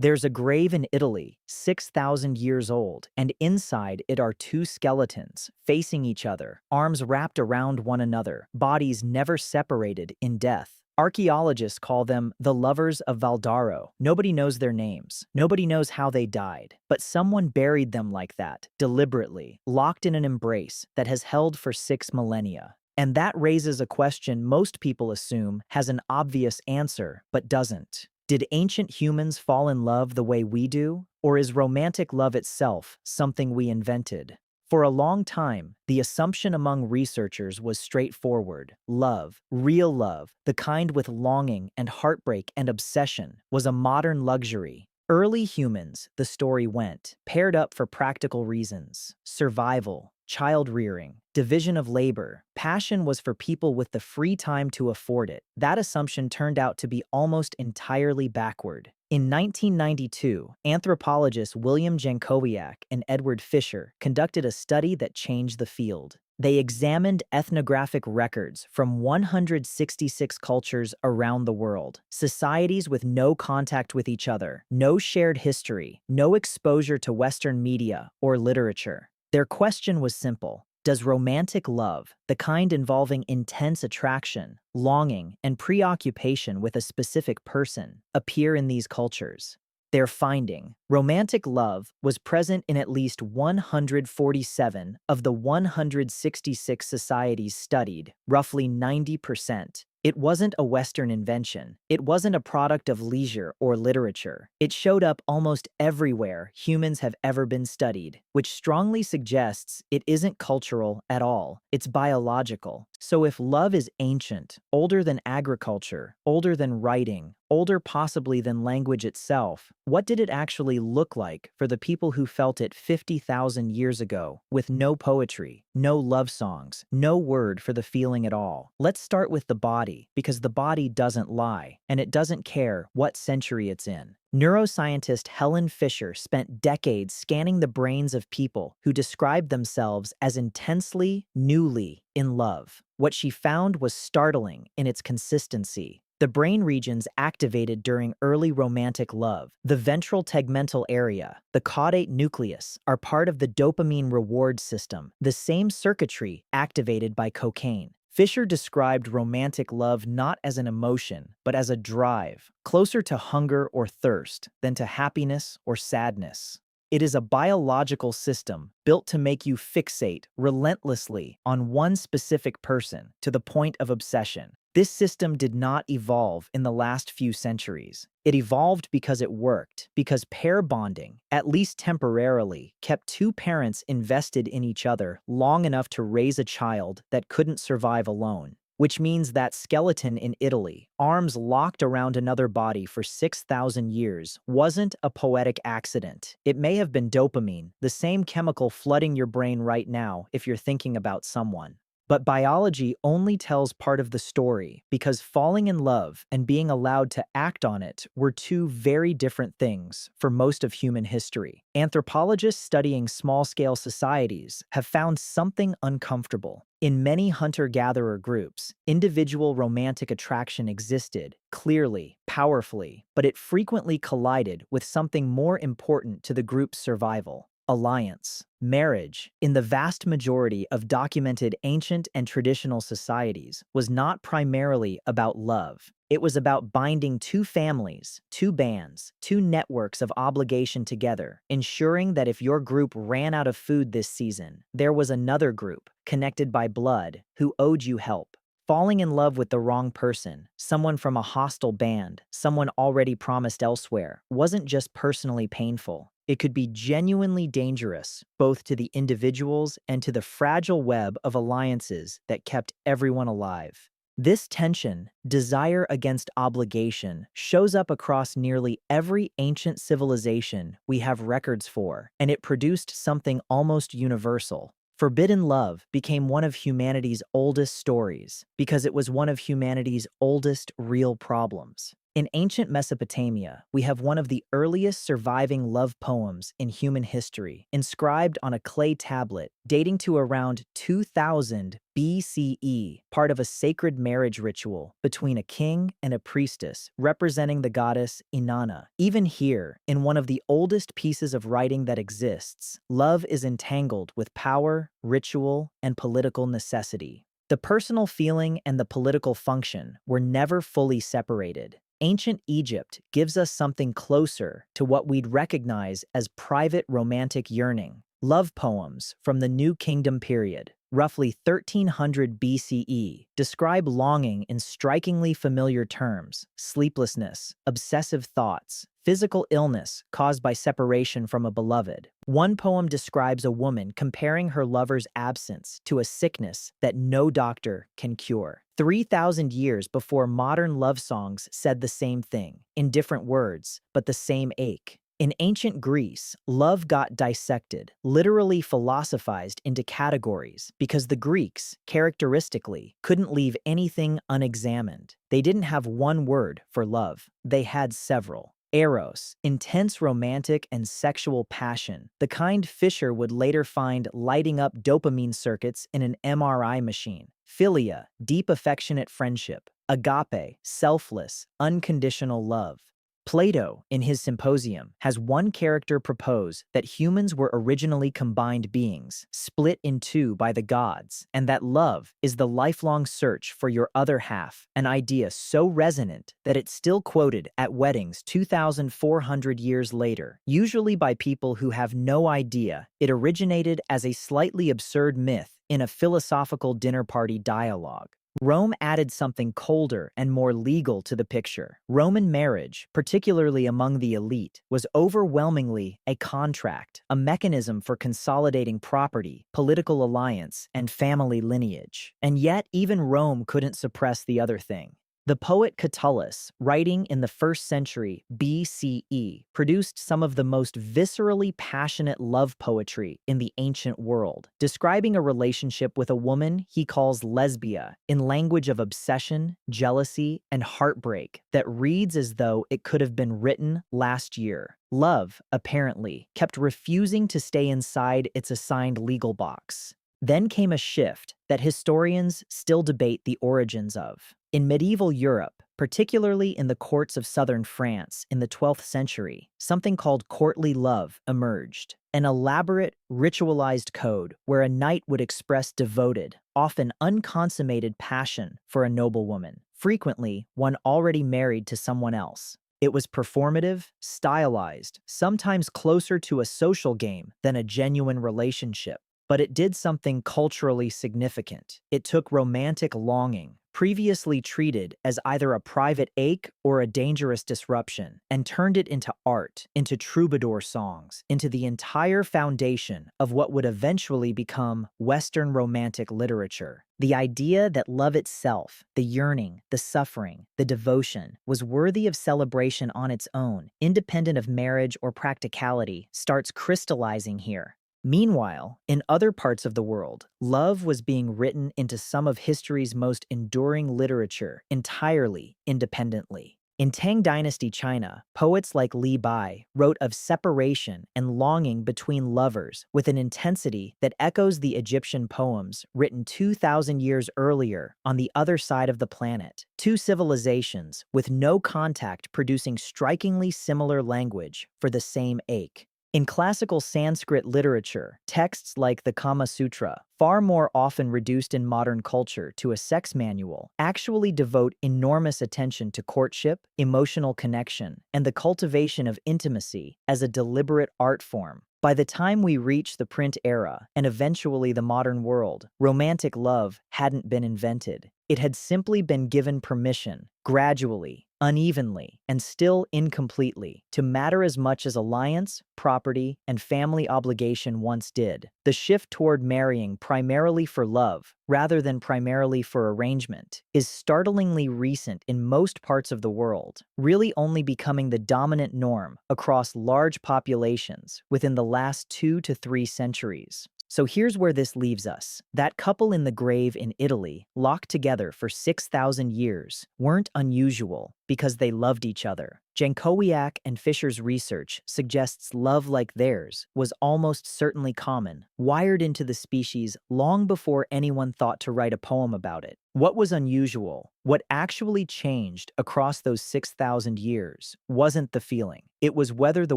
There's a grave in Italy, 6,000 years old, and inside it are two skeletons, facing each other, arms wrapped around one another, bodies never separated in death. Archaeologists call them the lovers of Valdaro. Nobody knows their names. Nobody knows how they died. But someone buried them like that, deliberately, locked in an embrace that has held for 6 millennia. And that raises a question most people assume has an obvious answer, but doesn't. Did ancient humans fall in love the way we do? Or is romantic love itself something we invented? For a long time, the assumption among researchers was straightforward. Love, real love, the kind with longing and heartbreak and obsession, was a modern luxury. Early humans, the story went, paired up for practical reasons: survival, child rearing, division of labor. Passion was for people with the free time to afford it. That assumption turned out to be almost entirely backward. In 1992, anthropologists William Jankowiak and Edward Fisher conducted a study that changed the field. They examined ethnographic records from 166 cultures around the world, societies with no contact with each other, no shared history, no exposure to Western media or literature. Their question was simple: does romantic love, the kind involving intense attraction, longing, and preoccupation with a specific person, appear in these cultures? Their finding: romantic love was present in at least 147 of the 166 societies studied, roughly 90%. It wasn't a Western invention. It wasn't a product of leisure or literature. It showed up almost everywhere humans have ever been studied, which strongly suggests it isn't cultural at all. It's biological. So if love is ancient, older than agriculture, older than writing, older possibly than language itself, what did it actually look like for the people who felt it 50,000 years ago, with no poetry, no love songs, no word for the feeling at all? Let's start with the body, because the body doesn't lie, and it doesn't care what century it's in. Neuroscientist Helen Fisher spent decades scanning the brains of people who described themselves as intensely, newly in love. What she found was startling in its consistency. The brain regions activated during early romantic love, the ventral tegmental area, the caudate nucleus, are part of the dopamine reward system, the same circuitry activated by cocaine. Fisher described romantic love not as an emotion, but as a drive, closer to hunger or thirst than to happiness or sadness. It is a biological system built to make you fixate relentlessly on one specific person to the point of obsession. This system did not evolve in the last few centuries. It evolved because it worked, because pair bonding, at least temporarily, kept two parents invested in each other long enough to raise a child that couldn't survive alone. Which means that skeleton in Italy, arms locked around another body for 6,000 years, wasn't a poetic accident. It may have been dopamine, the same chemical flooding your brain right now if you're thinking about someone. But biology only tells part of the story, because falling in love and being allowed to act on it were two very different things for most of human history. Anthropologists studying small-scale societies have found something uncomfortable. In many hunter-gatherer groups, individual romantic attraction existed, clearly, powerfully, but it frequently collided with something more important to the group's survival: alliance. Marriage, in the vast majority of documented ancient and traditional societies, was not primarily about love. It was about binding two families, two bands, two networks of obligation together, ensuring that if your group ran out of food this season, there was another group, connected by blood, who owed you help. Falling in love with the wrong person, someone from a hostile band, someone already promised elsewhere, wasn't just personally painful. It could be genuinely dangerous, both to the individuals and to the fragile web of alliances that kept everyone alive. This tension, desire against obligation, shows up across nearly every ancient civilization we have records for, and it produced something almost universal. Forbidden love became one of humanity's oldest stories because it was one of humanity's oldest real problems. In ancient Mesopotamia, we have one of the earliest surviving love poems in human history, inscribed on a clay tablet dating to around 2000 BCE, part of a sacred marriage ritual between a king and a priestess representing the goddess Inanna. Even here, in one of the oldest pieces of writing that exists, love is entangled with power, ritual, and political necessity. The personal feeling and the political function were never fully separated. Ancient Egypt gives us something closer to what we'd recognize as private romantic yearning. Love poems from the New Kingdom period, roughly 1300 BCE, describe longing in strikingly familiar terms: sleeplessness, obsessive thoughts, physical illness caused by separation from a beloved. One poem describes a woman comparing her lover's absence to a sickness that no doctor can cure. 3,000 years before modern love songs said the same thing, in different words, but the same ache. In ancient Greece, love got dissected, literally philosophized into categories, because the Greeks, characteristically, couldn't leave anything unexamined. They didn't have one word for love, they had several. Eros, intense romantic and sexual passion, the kind Fisher would later find lighting up dopamine circuits in an MRI machine. Philia, deep affectionate friendship. Agape, selfless, unconditional love. Plato, in his Symposium, has one character propose that humans were originally combined beings, split in two by the gods, and that love is the lifelong search for your other half, an idea so resonant that it's still quoted at weddings 2,400 years later, usually by people who have no idea it originated as a slightly absurd myth in a philosophical dinner party dialogue. Rome added something colder and more legal to the picture. Roman marriage, particularly among the elite, was overwhelmingly a contract, a mechanism for consolidating property, political alliance, and family lineage. And yet, even Rome couldn't suppress the other thing. The poet Catullus, writing in the 1st century BCE, produced some of the most viscerally passionate love poetry in the ancient world, describing a relationship with a woman he calls Lesbia in language of obsession, jealousy, and heartbreak that reads as though it could have been written last year. Love, apparently, kept refusing to stay inside its assigned legal box. Then came a shift that historians still debate the origins of. In medieval Europe, particularly in the courts of southern France in the 12th century, something called courtly love emerged, an elaborate, ritualized code where a knight would express devoted, often unconsummated passion for a noblewoman, frequently one already married to someone else. It was performative, stylized, sometimes closer to a social game than a genuine relationship. But it did something culturally significant. It took romantic longing, previously treated as either a private ache or a dangerous disruption, and turned it into art, into troubadour songs, into the entire foundation of what would eventually become Western romantic literature. The idea that love itself, the yearning, the suffering, the devotion, was worthy of celebration on its own, independent of marriage or practicality, starts crystallizing here. Meanwhile, in other parts of the world, love was being written into some of history's most enduring literature entirely independently. In Tang Dynasty China, poets like Li Bai wrote of separation and longing between lovers with an intensity that echoes the Egyptian poems written 2,000 years earlier on the other side of the planet. Two civilizations with no contact producing strikingly similar language for the same ache. In classical Sanskrit literature, texts like the Kama Sutra, far more often reduced in modern culture to a sex manual, actually devote enormous attention to courtship, emotional connection, and the cultivation of intimacy as a deliberate art form. By the time we reach the print era, and eventually the modern world, romantic love hadn't been invented. It had simply been given permission, gradually, unevenly, and still incompletely, to matter as much as alliance, property, and family obligation once did. The shift toward marrying primarily for love, rather than primarily for arrangement, is startlingly recent in most parts of the world, really only becoming the dominant norm across large populations within the last 2 to 3 centuries. So here's where this leaves us. That couple in the grave in Italy, locked together for 6,000 years, weren't unusual because they loved each other. Jankowiak and Fisher's research suggests love like theirs was almost certainly common, wired into the species long before anyone thought to write a poem about it. What was unusual, what actually changed across those 6,000 years, wasn't the feeling. It was whether the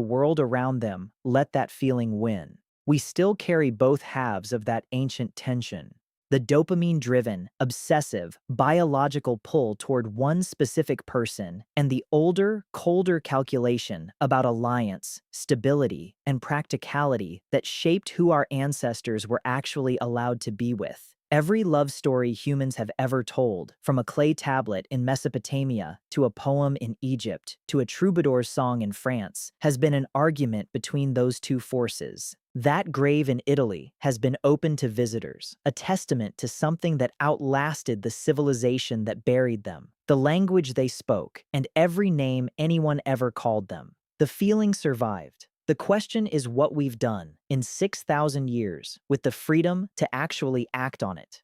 world around them let that feeling win. We still carry both halves of that ancient tension. The dopamine-driven, obsessive, biological pull toward one specific person, and the older, colder calculation about alliance, stability, and practicality that shaped who our ancestors were actually allowed to be with. Every love story humans have ever told, from a clay tablet in Mesopotamia to a poem in Egypt to a troubadour's song in France, has been an argument between those two forces. That grave in Italy has been open to visitors, a testament to something that outlasted the civilization that buried them, the language they spoke, and every name anyone ever called them. The feeling survived. The question is what we've done in 6,000 years with the freedom to actually act on it.